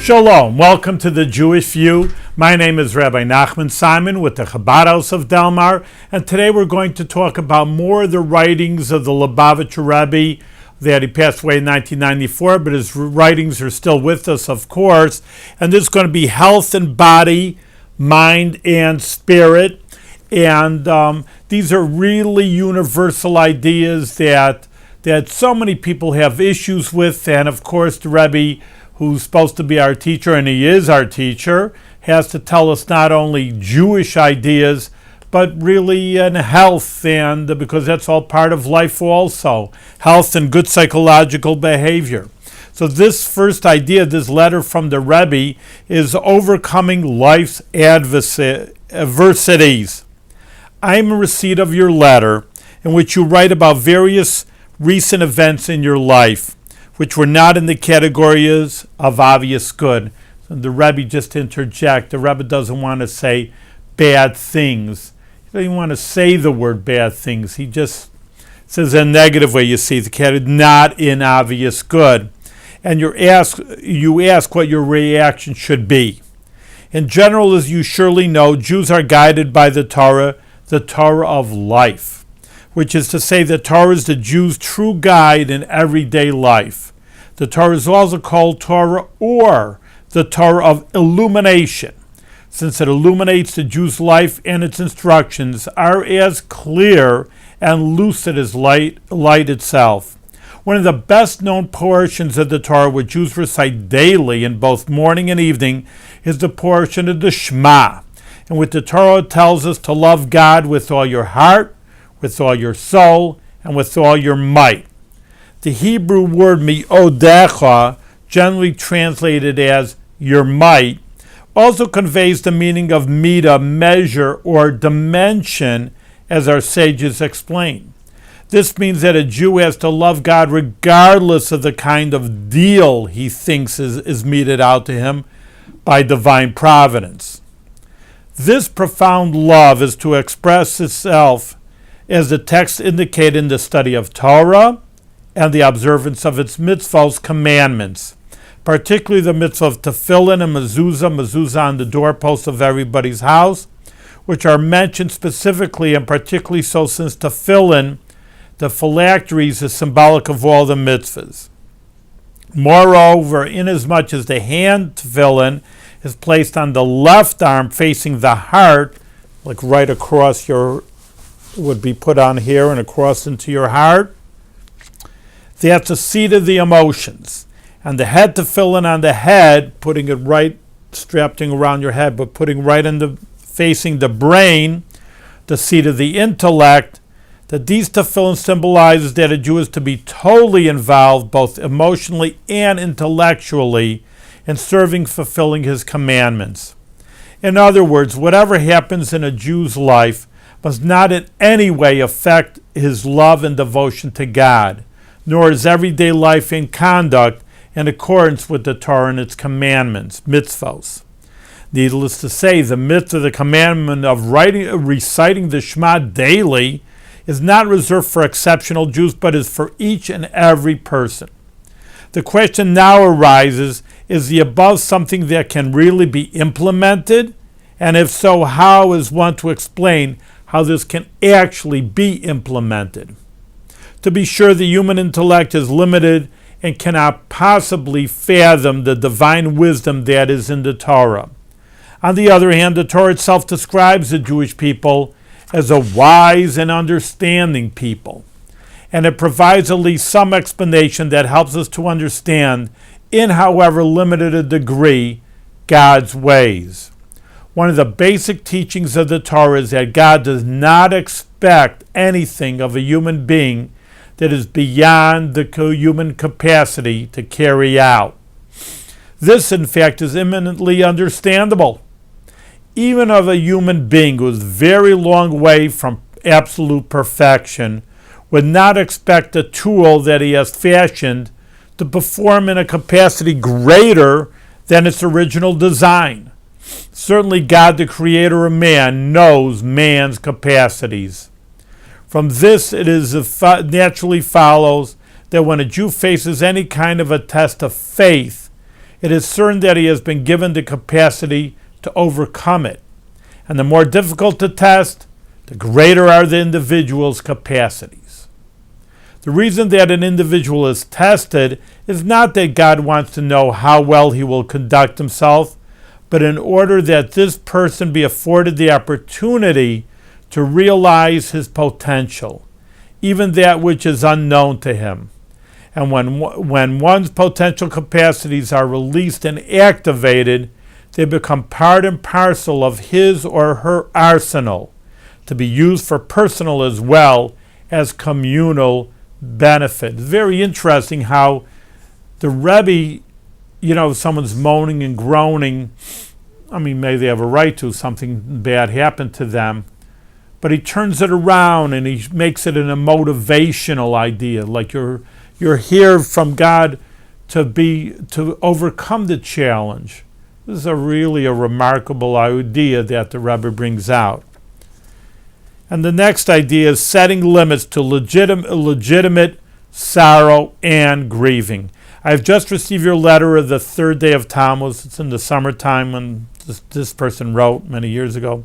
Shalom, welcome to the Jewish View. My name is Rabbi Nachman Simon with the Chabad House of Delmar, and today we're going to talk about more of the writings of the Lubavitcher Rebbe that he passed away in 1994, but his writings are still with us, of course, and this is going to be health and body, mind and spirit, and these are really universal ideas that so many people have issues with, and of course the Rebbe, who's supposed to be our teacher, and he is our teacher, has to tell us not only Jewish ideas, but really in health, and because that's all part of life also, health and good psychological behavior. So this first idea, this letter from the Rebbe, is overcoming life's adversities. I am in receipt of your letter, in which you write about various recent events in your life, which were not in the categories of obvious good. So the Rebbe just interject. The Rebbe doesn't want to say bad things. He doesn't even want to say the word bad things. He just says in a negative way, you see, the category not in obvious good. And you ask what your reaction should be. In general, as you surely know, Jews are guided by the Torah of life, which is to say the Torah is the Jew's true guide in everyday life. The Torah is also called Torah or the Torah of illumination, since it illuminates the Jew's life, and its instructions are as clear and lucid as light itself. One of the best known portions of the Torah which Jews recite daily in both morning and evening is the portion of the Shema, in which the Torah tells us to love God with all your heart, with all your soul, and with all your might. The Hebrew word mi'odecha, generally translated as your might, also conveys the meaning of midah, measure, or dimension, as our sages explain. This means that a Jew has to love God regardless of the kind of deal he thinks is meted out to him by divine providence. This profound love is to express itself, as the text indicate, in the study of Torah and the observance of its mitzvahs, commandments, particularly the mitzvah of tefillin and mezuzah on the doorpost of everybody's house, which are mentioned specifically and particularly so since tefillin, the phylacteries, is symbolic of all the mitzvahs. Moreover, inasmuch as the hand tefillin is placed on the left arm facing the heart, like right across would be put on here and across into your heart, that's the seat of the emotions. And the head tefillin on the head, putting it right, strapping around your head, but putting right facing the brain, the seat of the intellect, that these tefillin symbolizes that a Jew is to be totally involved, both emotionally and intellectually, in fulfilling his commandments. In other words, whatever happens in a Jew's life must not in any way affect his love and devotion to God, nor his everyday life and conduct in accordance with the Torah and its commandments, mitzvos. Needless to say, the mitzvah, the commandment of reciting the Shema daily, is not reserved for exceptional Jews, but is for each and every person. The question now arises, is the above something that can really be implemented? And if so, how is one to explain how this can actually be implemented? To be sure, the human intellect is limited and cannot possibly fathom the divine wisdom that is in the Torah. On the other hand, the Torah itself describes the Jewish people as a wise and understanding people, and it provides at least some explanation that helps us to understand, in however limited a degree, God's ways. One of the basic teachings of the Torah is that God does not expect anything of a human being that is beyond the human capacity to carry out. This, in fact, is eminently understandable. Even of a human being who is very long way from absolute perfection would not expect a tool that he has fashioned to perform in a capacity greater than its original design. Certainly God, the creator of man, knows man's capacities. From this, it naturally follows that when a Jew faces any kind of a test of faith, it is certain that he has been given the capacity to overcome it. And the more difficult the test, the greater are the individual's capacities. The reason that an individual is tested is not that God wants to know how well he will conduct himself, but in order that this person be afforded the opportunity to realize his potential, even that which is unknown to him. And when one's potential capacities are released and activated, they become part and parcel of his or her arsenal, to be used for personal as well as communal benefit. It's very interesting how the Rebbe, someone's moaning and groaning. I mean, maybe they have a right to, something bad happened to them. But he turns it around and he makes it a motivational idea, like you're here from God to overcome the challenge. This is really a remarkable idea that the Rebbe brings out. And the next idea is setting limits to legitimate sorrow and grieving. I have just received your letter of the third day of Tammuz. It's in the summertime when this person wrote many years ago.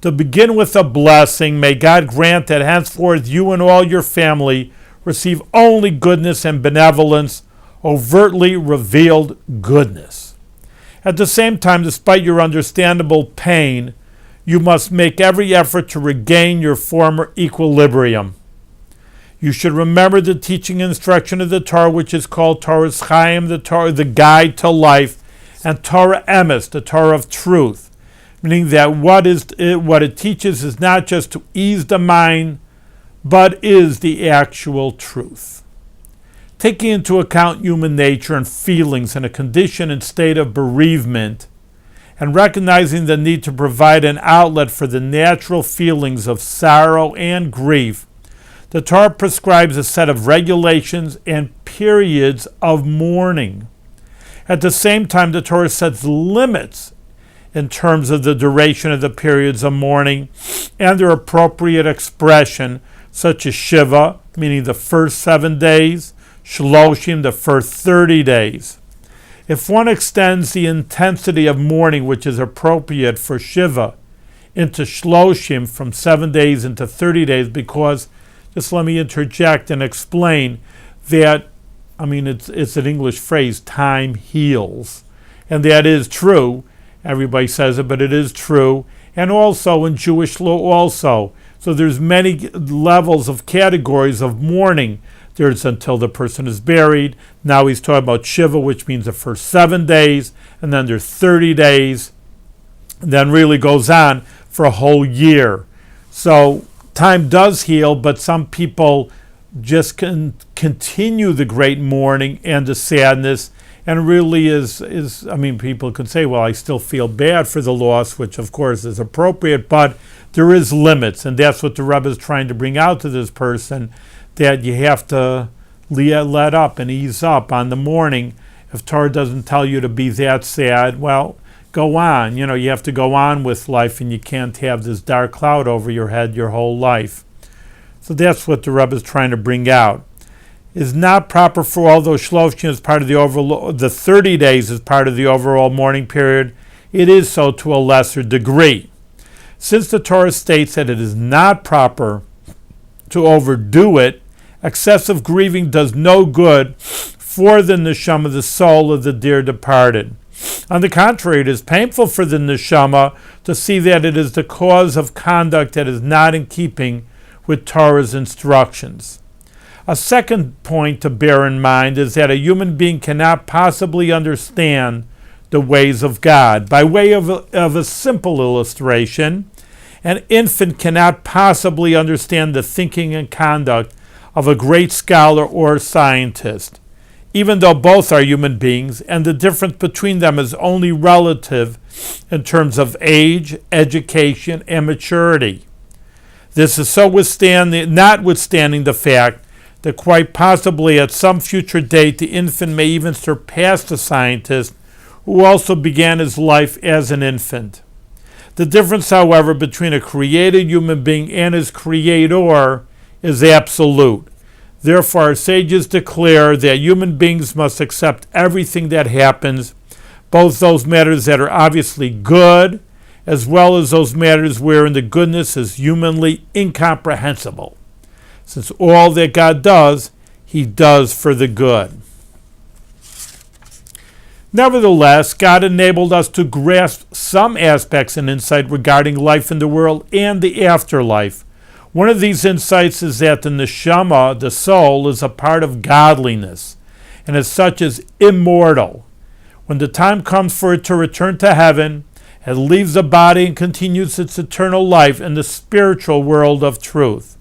To begin with a blessing, may God grant that henceforth you and all your family receive only goodness and benevolence, overtly revealed goodness. At the same time, despite your understandable pain, you must make every effort to regain your former equilibrium. You should remember the teaching and instruction of the Torah, which is called Torah's Chaim, the guide to life, and Torah Emes, the Torah of truth, meaning that what it teaches is not just to ease the mind, but is the actual truth. Taking into account human nature and feelings in a condition and state of bereavement, and recognizing the need to provide an outlet for the natural feelings of sorrow and grief, the Torah prescribes a set of regulations and periods of mourning. At the same time, the Torah sets limits in terms of the duration of the periods of mourning and their appropriate expression, such as Shiva, meaning the first 7 days, Shloshim, the first 30 days. If one extends the intensity of mourning, which is appropriate for Shiva, into Shloshim from 7 days into 30 days, because, just let me interject and explain that, it's an English phrase, time heals. And that is true. Everybody says it, but it is true. And also in Jewish law also. So there's many levels of categories of mourning. There's until the person is buried. Now he's talking about Shiva, which means the first 7 days. And then there's 30 days. And then really goes on for a whole year. So time does heal, but some people just can continue the great mourning and the sadness. And really people could say, well, I still feel bad for the loss, which of course is appropriate, but there is limits. And that's what the Rebbe is trying to bring out to this person, that you have to let up and ease up on the mourning. If Torah doesn't tell you to be that sad, well, go on. You have to go on with life, and you can't have this dark cloud over your head your whole life. So that's what the Rebbe is trying to bring out. Is not proper for, although Shloshim is part of the 30 days is part of the overall mourning period, it is so to a lesser degree. Since the Torah states that it is not proper to overdo it, excessive grieving does no good for the neshama, the soul of the dear departed. On the contrary, it is painful for the neshama to see that it is the cause of conduct that is not in keeping with Torah's instructions. A second point to bear in mind is that a human being cannot possibly understand the ways of God. By way of a simple illustration, an infant cannot possibly understand the thinking and conduct of a great scholar or scientist, even though both are human beings, and the difference between them is only relative in terms of age, education, and maturity. This is notwithstanding the fact that quite possibly at some future date the infant may even surpass the scientist who also began his life as an infant. The difference, however, between a created human being and his creator is absolute. Therefore, our sages declare that human beings must accept everything that happens both those matters that are obviously good, as well as those matters wherein the goodness is humanly incomprehensible, since all that God does, he does for the good. Nevertheless, God enabled us to grasp some aspects and insight regarding life in the world and the afterlife. One of these insights is that the neshama, the soul, is a part of godliness, and as such is immortal. When the time comes for it to return to heaven, it leaves the body and continues its eternal life in the spiritual world of truth.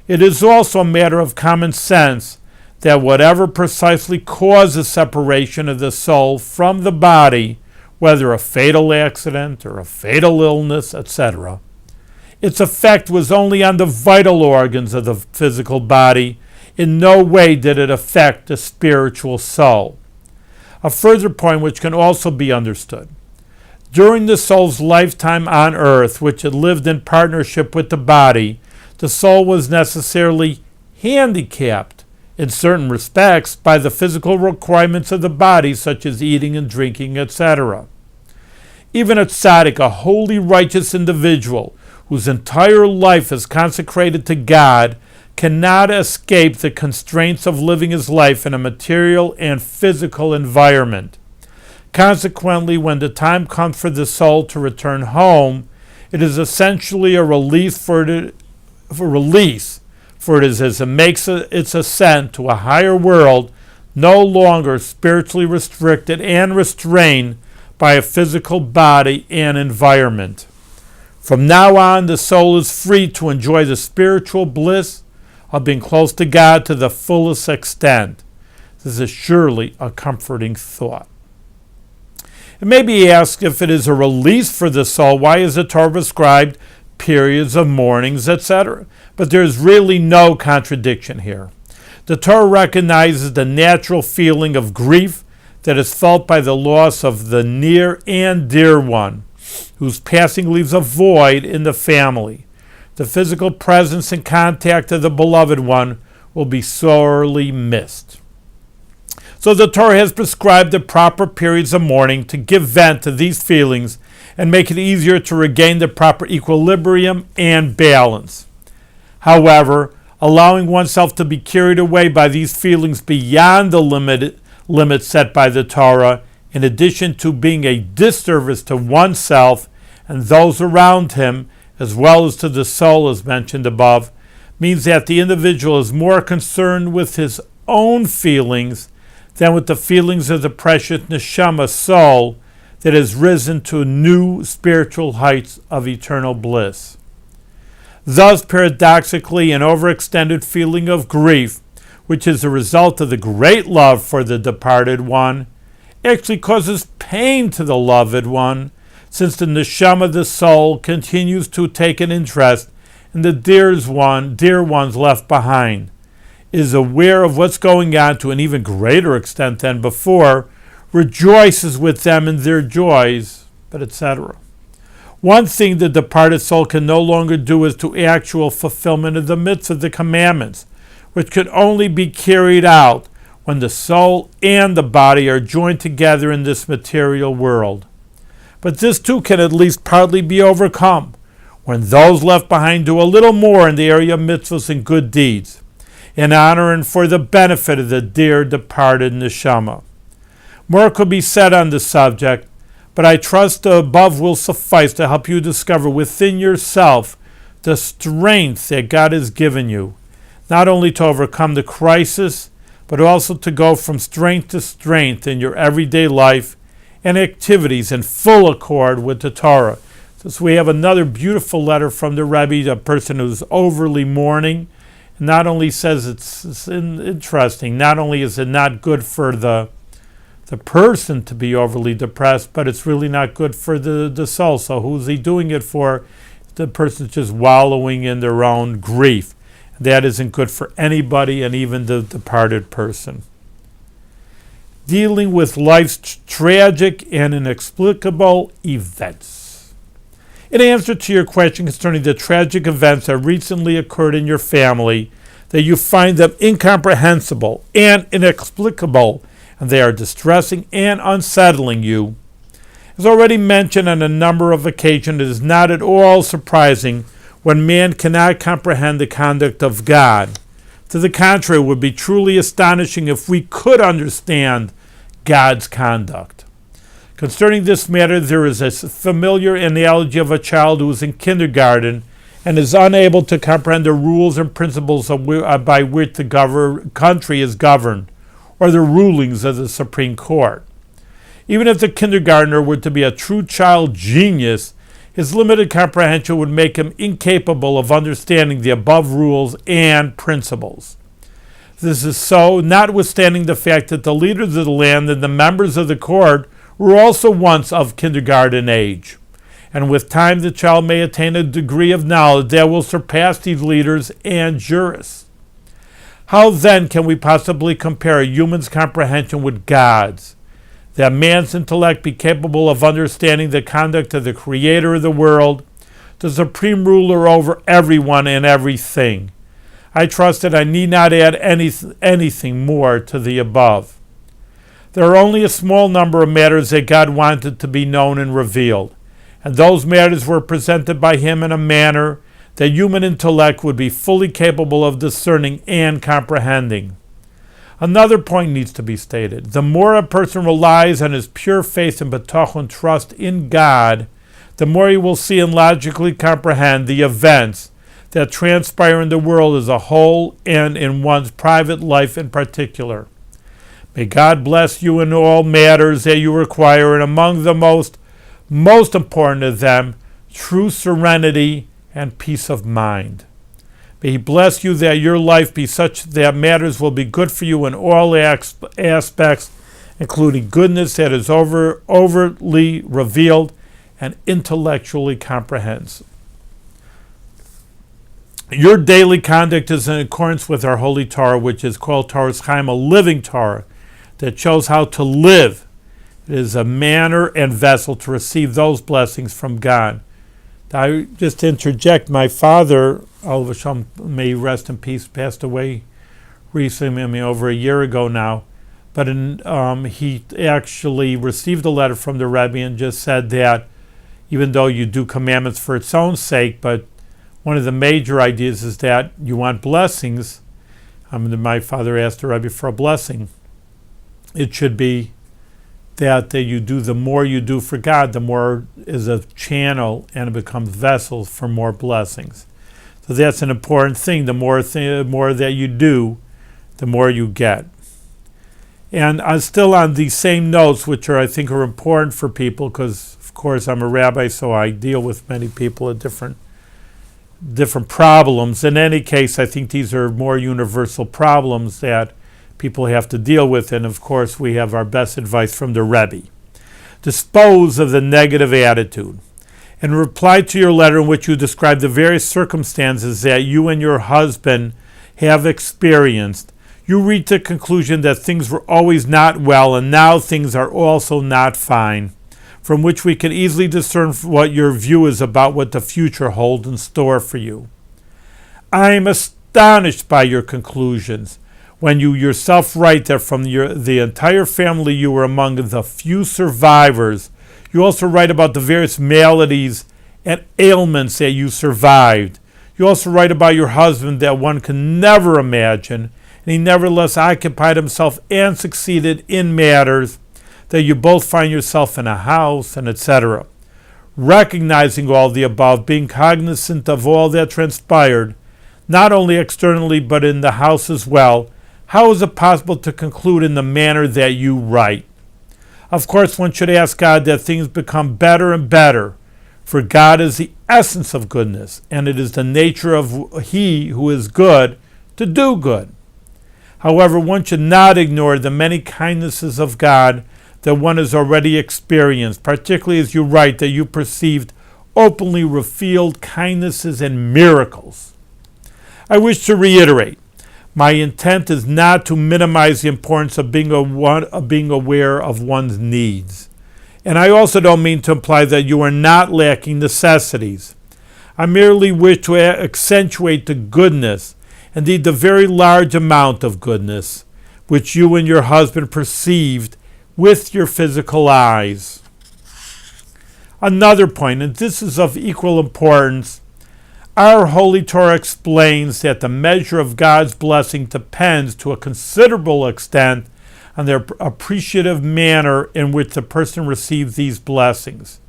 It is also a matter of common sense that whatever precisely causes separation of the soul from the body, whether a fatal accident or a fatal illness, etc., its effect was only on the vital organs of the physical body. In no way did it affect the spiritual soul. A further point which can also be understood. During the soul's lifetime on earth, which it lived in partnership with the body, the soul was necessarily handicapped in certain respects by the physical requirements of the body, such as eating and drinking, etc. Even a tzaddik, a holy, righteous individual whose entire life is consecrated to God, cannot escape the constraints of living his life in a material and physical environment. Consequently, when the time comes for the soul to return home, it is essentially a release, for it is as it makes its ascent to a higher world, no longer spiritually restricted and restrained by a physical body and environment. From now on, the soul is free to enjoy the spiritual bliss of being close to God to the fullest extent. This is surely a comforting thought. It may be asked, if it is a release for the soul, why is the Torah prescribed periods of mournings, etc.? But there's really no contradiction here. The Torah recognizes the natural feeling of grief that is felt by the loss of the near and dear one, whose passing leaves a void in the family. The physical presence and contact of the beloved one will be sorely missed. So the Torah has prescribed the proper periods of mourning to give vent to these feelings and make it easier to regain the proper equilibrium and balance. However, allowing oneself to be carried away by these feelings beyond the limit set by the Torah, in addition to being a disservice to oneself and those around him, as well as to the soul as mentioned above, means that the individual is more concerned with his own feelings than with the feelings of the precious neshama soul that has risen to new spiritual heights of eternal bliss. Thus, paradoxically, an overextended feeling of grief, which is a result of the great love for the departed one, actually causes pain to the loved one, since the neshama, the soul, continues to take an interest in the dear ones left behind, is aware of what's going on to an even greater extent than before, rejoices with them in their joys, but etc. One thing the departed soul can no longer do is to actual fulfillment of the mitzvah, the commandments, which could only be carried out when the soul and the body are joined together in this material world. But this too can at least partly be overcome when those left behind do a little more in the area of mitzvahs and good deeds, in honor and for the benefit of the dear departed neshama. More could be said on the subject, but I trust the above will suffice to help you discover within yourself the strength that God has given you, not only to overcome the crisis, but also to go from strength to strength in your everyday life and activities in full accord with the Torah. So we have another beautiful letter from the Rebbe, a person who's overly mourning. Not only says it's interesting, not only is it not good for the person to be overly depressed, but it's really not good for the soul. So who's he doing it for? The person's just wallowing in their own grief. That isn't good for anybody, and even the departed person. Dealing with life's tragic and inexplicable events. In answer to your question concerning the tragic events that recently occurred in your family, that you find them incomprehensible and inexplicable, and they are distressing and unsettling you. As already mentioned on a number of occasions, it is not at all surprising when man cannot comprehend the conduct of God. To the contrary, it would be truly astonishing if we could understand God's conduct. Concerning this matter, there is a familiar analogy of a child who is in kindergarten and is unable to comprehend the rules and principles by which the country is governed, or the rulings of the Supreme Court. Even if the kindergartner were to be a true child genius, his limited comprehension would make him incapable of understanding the above rules and principles. This is so, notwithstanding the fact that the leaders of the land and the members of the court were also once of kindergarten age. And with time the child may attain a degree of knowledge that will surpass these leaders and jurists. How then can we possibly compare a human's comprehension with God's? That man's intellect be capable of understanding the conduct of the Creator of the world, the supreme ruler over everyone and everything. I trust that I need not add anything more to the above. There are only a small number of matters that God wanted to be known and revealed, and those matters were presented by him in a manner that human intellect would be fully capable of discerning and comprehending. Another point needs to be stated. The more a person relies on his pure faith and betachon trust in God, the more he will see and logically comprehend the events that transpire in the world as a whole and in one's private life in particular. May God bless you in all matters that you require, and among the most important of them, true serenity and peace of mind. May he bless you that your life be such that matters will be good for you in all aspects, including goodness that is overtly revealed and intellectually comprehensible. Your daily conduct is in accordance with our holy Torah, which is called Torah's Chaim, a living Torah that shows how to live. It is a manner and vessel to receive those blessings from God. I just interject, my father, Olav Hashem, may rest in peace, passed away recently, over a year ago now, but he actually received a letter from the Rebbe and just said that even though you do commandments for its own sake, but one of the major ideas is that you want blessings. My father asked the Rebbe for a blessing. It should be that you do, the more you do for God, the more is a channel and it becomes vessels for more blessings. So that's an important thing. The more that you do, the more you get. And I'm still on these same notes, which I think are important for people, because of course I'm a rabbi, so I deal with many people at different problems. In any case, I think these are more universal problems that people have to deal with, and of course we have our best advice from the Rebbe. Dispose of the negative attitude. In reply to your letter in which you describe the various circumstances that you and your husband have experienced, you reach the conclusion that things were always not well and now things are also not fine, from which we can easily discern what your view is about what the future holds in store for you. I am astonished by your conclusions, when you yourself write that from the entire family you were among the few survivors. You also write about the various maladies and ailments that you survived. You also write about your husband that one can never imagine, and he nevertheless occupied himself and succeeded in matters that you both find yourself in a house, and etc. Recognizing all the above, being cognizant of all that transpired, not only externally but in the house as well, how is it possible to conclude in the manner that you write? Of course, one should ask God that things become better and better, for God is the essence of goodness, and it is the nature of He who is good to do good. However, one should not ignore the many kindnesses of God that one has already experienced, particularly as you write that you perceived openly revealed kindnesses and miracles. I wish to reiterate, my intent is not to minimize the importance of being aware of one's needs. And I also don't mean to imply that you are not lacking necessities. I merely wish to accentuate the goodness, indeed the very large amount of goodness, which you and your husband perceived with your physical eyes. Another point, and this is of equal importance, our Holy Torah explains that the measure of God's blessing depends to a considerable extent on the appreciative manner in which the person receives these blessings,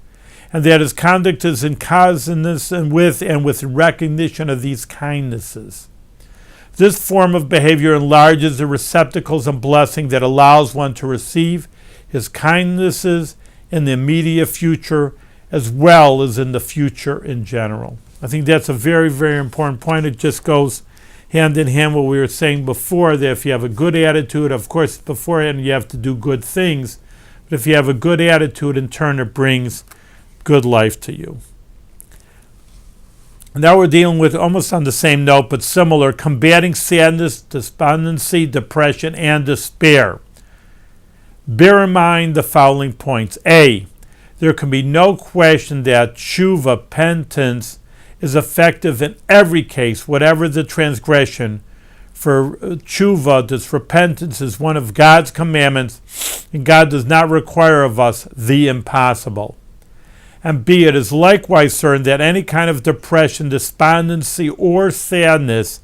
and that his conduct is in consonance with recognition of these kindnesses. This form of behavior enlarges the receptacles and blessing that allows one to receive his kindnesses in the immediate future as well as in the future in general. I think that's a very, very important point. It just goes hand in hand with what we were saying before, that if you have a good attitude, of course, beforehand you have to do good things, but if you have a good attitude, in turn it brings good life to you. Now we're dealing with, almost on the same note, but similar, combating sadness, despondency, depression, and despair. Bear in mind the following points. A, there can be no question that tshuva, penance, is effective in every case, whatever the transgression. For tshuva, this repentance, is one of God's commandments, and God does not require of us the impossible. And B, it is likewise certain that any kind of depression, despondency, or sadness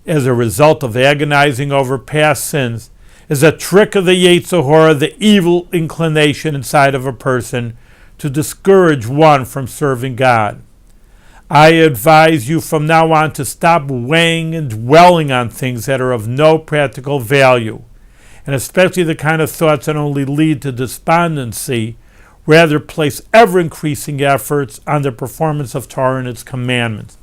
as a result of agonizing over past sins is a trick of the Yetzer Hara, the evil inclination inside of a person, to discourage one from serving God. I advise you from now on to stop weighing and dwelling on things that are of no practical value, and especially the kind of thoughts that only lead to despondency. Rather, place ever-increasing efforts on the performance of Torah and its commandments.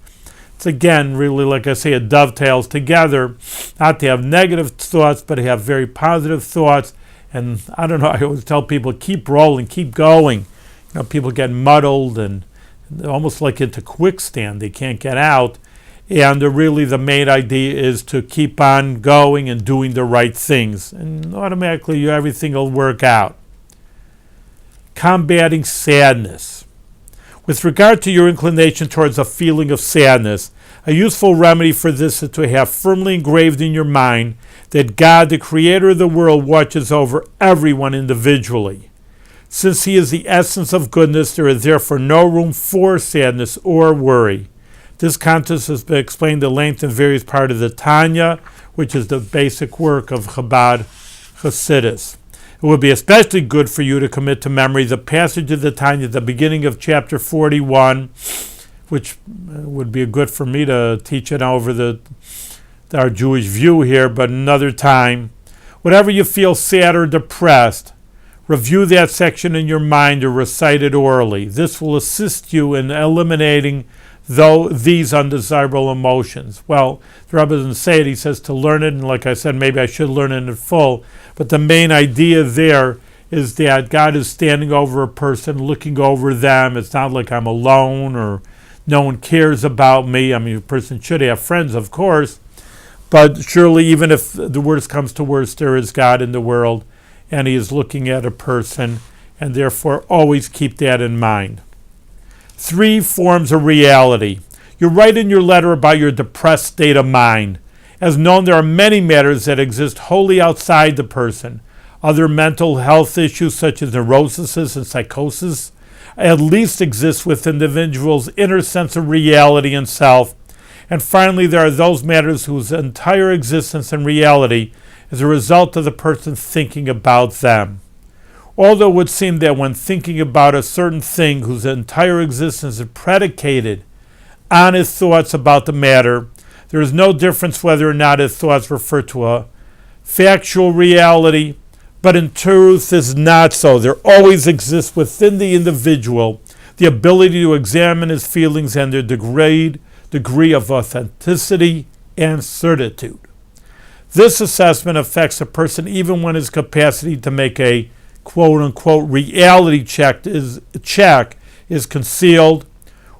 It's again, really, like I say, it dovetails together, not to have negative thoughts, but to have very positive thoughts. And I don't know, I always tell people, keep rolling, keep going. You know, people get muddled and almost like into quicksand. They can't get out. And really the main idea is to keep on going and doing the right things. And automatically everything will work out. Combating sadness. With regard to your inclination towards a feeling of sadness, a useful remedy for this is to have firmly engraved in your mind that God, the creator of the world, watches over everyone individually. Since he is the essence of goodness, there is therefore no room for sadness or worry. This concept has been explained at length in various parts of the Tanya, which is the basic work of Chabad Hasidus. It would be especially good for you to commit to memory the passage of the Tanya at the beginning of chapter 41, which would be good for me to teach it over our Jewish view here, but another time. Whatever you feel sad or depressed, review that section in your mind or recite it orally. This will assist you in eliminating these undesirable emotions. Well, the Rebbe doesn't say it, he says to learn it, and like I said, maybe I should learn it in full, but the main idea there is that God is standing over a person, looking over them. It's not like I'm alone or no one cares about me. I mean, a person should have friends, of course, but surely even if the worst comes to worst, there is God in the world, and he is looking at a person, and therefore always keep that in mind. 3 forms of reality. You write in your letter about your depressed state of mind. As known, there are many matters that exist wholly outside the person. Other mental health issues such as neurosis and psychosis at least exist within the individual's inner sense of reality and self. And finally, there are those matters whose entire existence and reality is a result of the person thinking about them. Although it would seem that when thinking about a certain thing whose entire existence is predicated on his thoughts about the matter, there is no difference whether or not his thoughts refer to a factual reality, but in truth is not so. There always exists within the individual the ability to examine his feelings and their degree of authenticity and certitude. This assessment affects a person even when his capacity to make a quote-unquote reality check is concealed,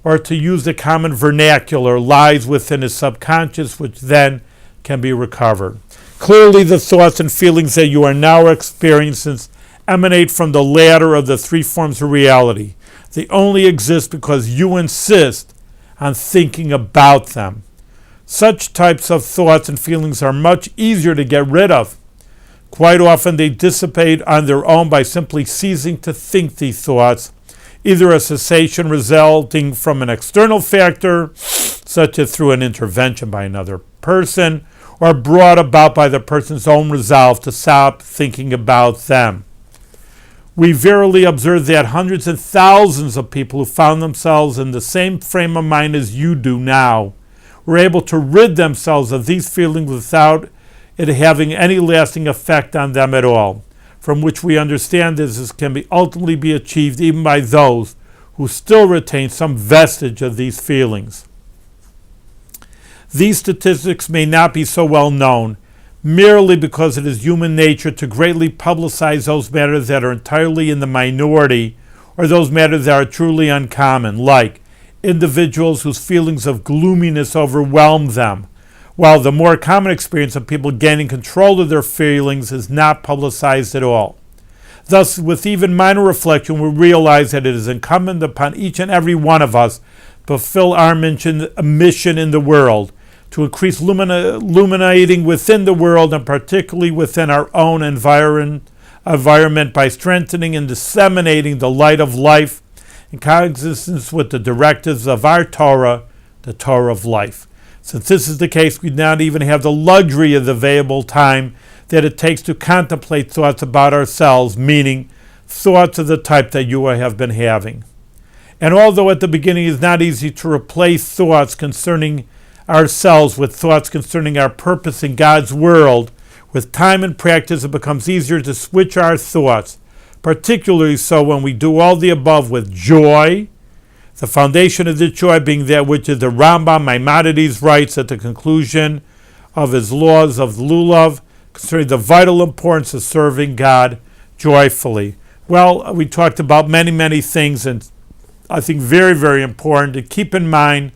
or to use the common vernacular, lies within his subconscious, which then can be recovered. Clearly, the thoughts and feelings that you are now experiencing emanate from the latter of the 3 forms of reality. They only exist because you insist on thinking about them. Such types of thoughts and feelings are much easier to get rid of. Quite often they dissipate on their own by simply ceasing to think these thoughts, either a cessation resulting from an external factor, such as through an intervention by another person, or brought about by the person's own resolve to stop thinking about them. We verily observe that hundreds and thousands of people who found themselves in the same frame of mind as you do now were able to rid themselves of these feelings without it having any lasting effect on them at all, from which we understand this can ultimately be achieved even by those who still retain some vestige of these feelings. These statistics may not be so well known, merely because it is human nature to greatly publicize those matters that are entirely in the minority, or those matters that are truly uncommon, like individuals whose feelings of gloominess overwhelm them, while the more common experience of people gaining control of their feelings is not publicized at all. Thus, with even minor reflection, we realize that it is incumbent upon each and every one of us to fulfill our mission in the world, to increase illuminating within the world, and particularly within our own environment by strengthening and disseminating the light of life in coexistence with the directives of our Torah, the Torah of life. Since this is the case, we not even have the luxury of the available time that it takes to contemplate thoughts about ourselves, meaning thoughts of the type that you have been having. And although at the beginning it is not easy to replace thoughts concerning ourselves with thoughts concerning our purpose in God's world, with time and practice it becomes easier to switch our thoughts, particularly so when we do all the above with joy, the foundation of this joy being that which is the Rambam Maimonides writes at the conclusion of his laws of Lulav, concerning the vital importance of serving God joyfully. Well, we talked about many things, and I think very, very important to keep in mind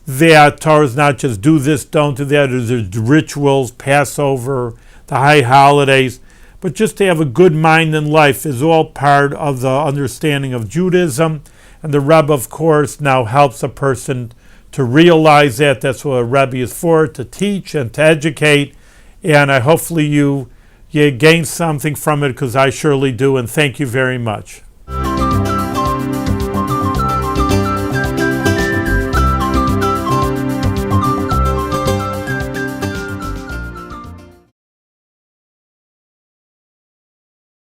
that Torah is not just do this, don't do that. There's rituals, Passover, the high holidays, but just to have a good mind in life is all part of the understanding of Judaism. And the Rebbe, of course, now helps a person to realize that. That's what a Rebbe is for, to teach and to educate. And hopefully you gain something from it, because I surely do. And thank you very much.